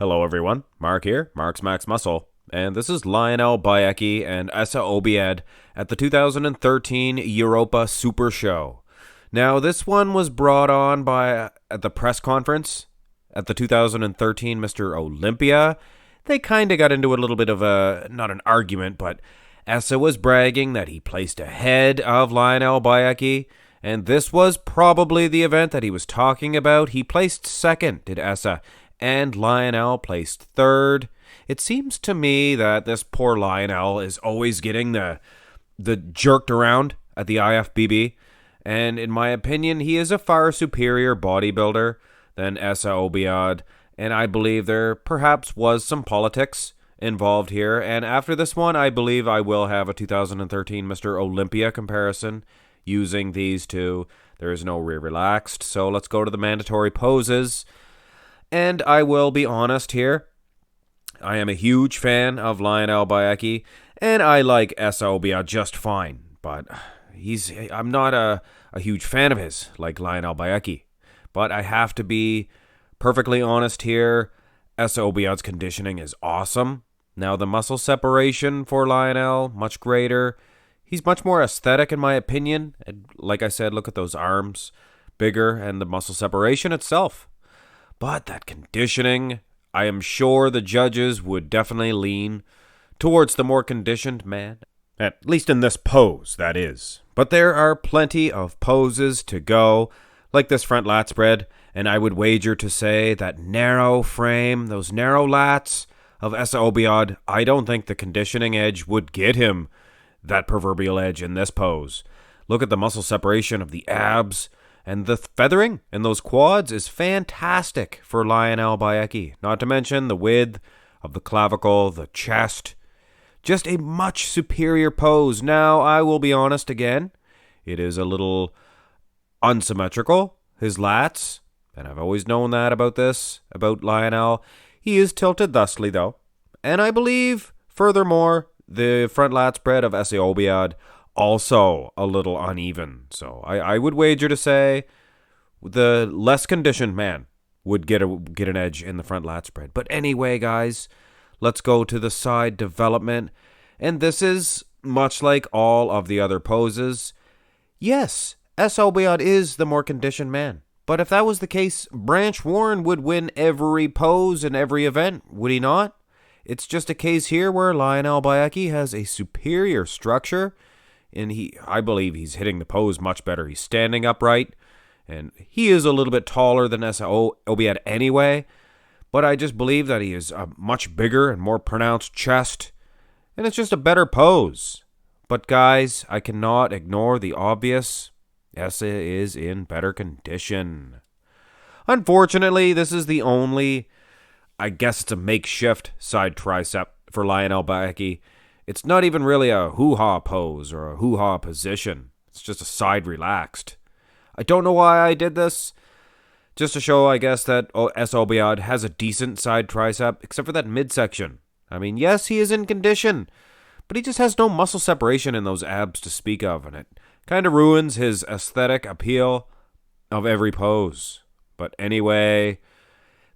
Hello everyone, Mark here, Marx Max Muscle, and this is Lionel Beyeke and Essa Obaid at the 2013 Europa Super Show. Now, this one was brought on at the press conference at the 2013 Mr. Olympia. They kind of got into a little bit of not an argument, but Essa was bragging that he placed ahead of Lionel Beyeke, and this was probably the event that he was talking about. He placed second, did Essa, and Lionel placed third. It seems to me that this poor Lionel is always getting the jerked around at the IFBB, and in my opinion, he is a far superior bodybuilder than Essa Obaid, and I believe there perhaps was some politics involved here, and after this one, I believe I will have a 2013 Mr. Olympia comparison using these two. There is no relaxed, so let's go to the mandatory poses. And I will be honest here, I am a huge fan of Lionel Beyeke, and I like Essa Obaid just fine, but I'm not a huge fan of his, like Lionel Beyeke. But I have to be perfectly honest here, Essa Obaid's conditioning is awesome. Now, the muscle separation for Lionel, much greater. He's much more aesthetic in my opinion. And like I said, look at those arms, bigger, and the muscle separation itself. But that conditioning, I am sure the judges would definitely lean towards the more conditioned man. At least in this pose, that is. But there are plenty of poses to go, like this front lat spread, and I would wager to say that narrow frame, those narrow lats of Essa Obaid, I don't think the conditioning edge would get him that proverbial edge in this pose. Look at the muscle separation of the abs, and the feathering in those quads is fantastic for Lionel Beyeke. Not to mention the width of the clavicle, the chest. Just a much superior pose. Now, I will be honest again. It is a little unsymmetrical, his lats. And I've always known that about Lionel. He is tilted thusly, though. And I believe, furthermore, the front lat spread of Essa Obaid also a little uneven. So I would wager to say the less conditioned man would get an edge in the front lat spread. But anyway, guys, let's go to the side development. And this is much like all of the other poses. Yes, Essa Obaid is the more conditioned man. But if that was the case, Branch Warren would win every pose in every event, would he not? It's just a case here where Lionel Beyeke has a superior structure, and I believe he's hitting the pose much better. He's standing upright, and he is a little bit taller than Essa Obaid anyway, but I just believe that he is a much bigger and more pronounced chest, and it's just a better pose. But guys, I cannot ignore the obvious. Essa is in better condition. Unfortunately, this is the only, I guess it's a makeshift side tricep for Lionel Beyeke. It's not even really a hoo-ha pose or a hoo-ha position. It's just a side relaxed. I don't know why I did this. Just to show, I guess, that Essa Obaid has a decent side tricep, except for that midsection. I mean, yes, he is in condition, but he just has no muscle separation in those abs to speak of, and it kind of ruins his aesthetic appeal of every pose. But anyway,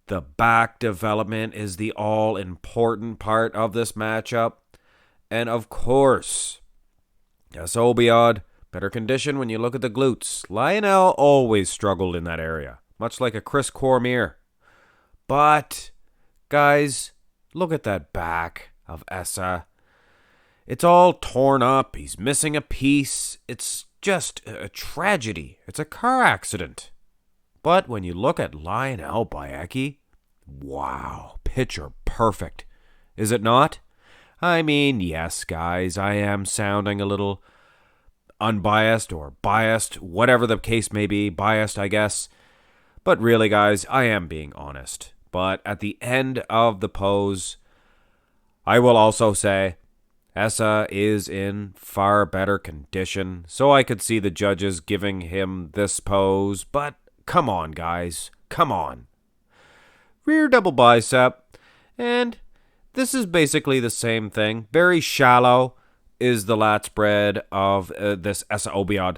the back development is the all-important part of this matchup. And of course, Essa Obaid, better condition when you look at the glutes. Lionel always struggled in that area, much like a Chris Cormier. But, guys, look at that back of Essa. It's all torn up. He's missing a piece. It's just a tragedy. It's a car accident. But when you look at Lionel Beyeke, wow, picture perfect. Is it not? I mean, yes, guys, I am sounding a little unbiased or biased, whatever the case may be, biased, I guess. But really, guys, I am being honest. But at the end of the pose, I will also say Essa is in far better condition, so I could see the judges giving him this pose, but come on, guys, come on. Rear double bicep, and this is basically the same thing. Very shallow is the lat spread of this Essa Obaid,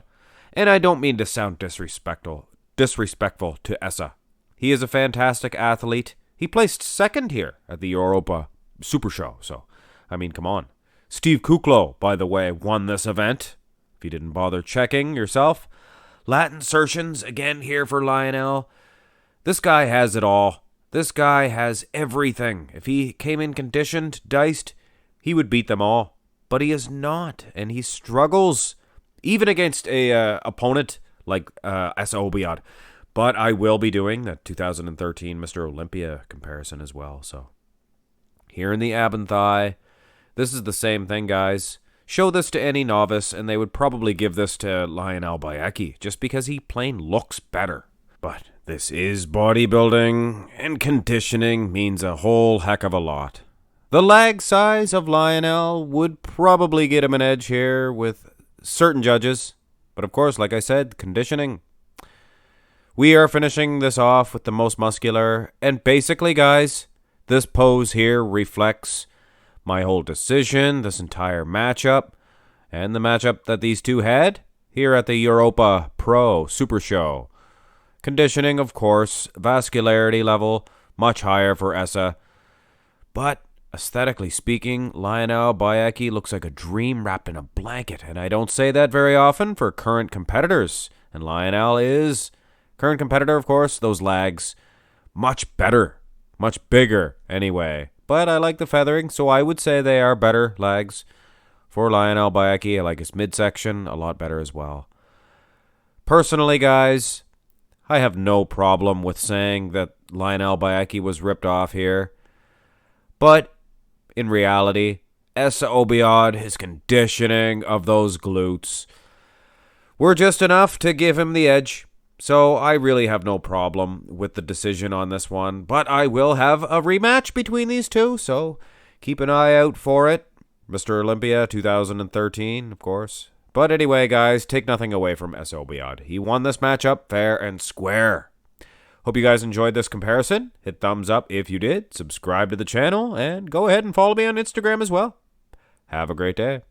and I don't mean to sound disrespectful to Essa. He is a fantastic athlete. He placed second here at the Europa Super Show. So, I mean, come on. Steve Kuklo, by the way, won this event. If you didn't bother checking yourself. Lat insertions, again here for Lionel. This guy has it all. This guy has everything. If he came in conditioned, diced, he would beat them all. But he is not, and he struggles, even against a opponent like Essa Obaid. But I will be doing the 2013 Mr. Olympia comparison as well. So here in the ab and thigh, this is the same thing, guys. Show this to any novice, and they would probably give this to Lionel Beyeke, just because he plain looks better. But this is bodybuilding, and conditioning means a whole heck of a lot. The lag size of Lionel would probably get him an edge here with certain judges. But of course, like I said, conditioning. We are finishing this off with the most muscular. And basically, guys, this pose here reflects my whole decision, this entire matchup, and the matchup that these two had here at the Europa Super Show. Conditioning, of course, vascularity level, much higher for Essa. But aesthetically speaking, Lionel Beyeke looks like a dream wrapped in a blanket, and I don't say that very often for current competitors. And Lionel is current competitor, of course, those lags, much better, much bigger anyway. But I like the feathering, so I would say they are better legs for Lionel Beyeke. I like his midsection a lot better as well. Personally, guys, I have no problem with saying that Lionel Beyeke was ripped off here. But in reality, Essa Obaid, his conditioning of those glutes, were just enough to give him the edge. So I really have no problem with the decision on this one, but I will have a rematch between these two, so keep an eye out for it. Mr. Olympia 2013, of course. But anyway, guys, take nothing away from Essa Obaid. He won this matchup fair and square. Hope you guys enjoyed this comparison. Hit thumbs up if you did, subscribe to the channel, and go ahead and follow me on Instagram as well. Have a great day.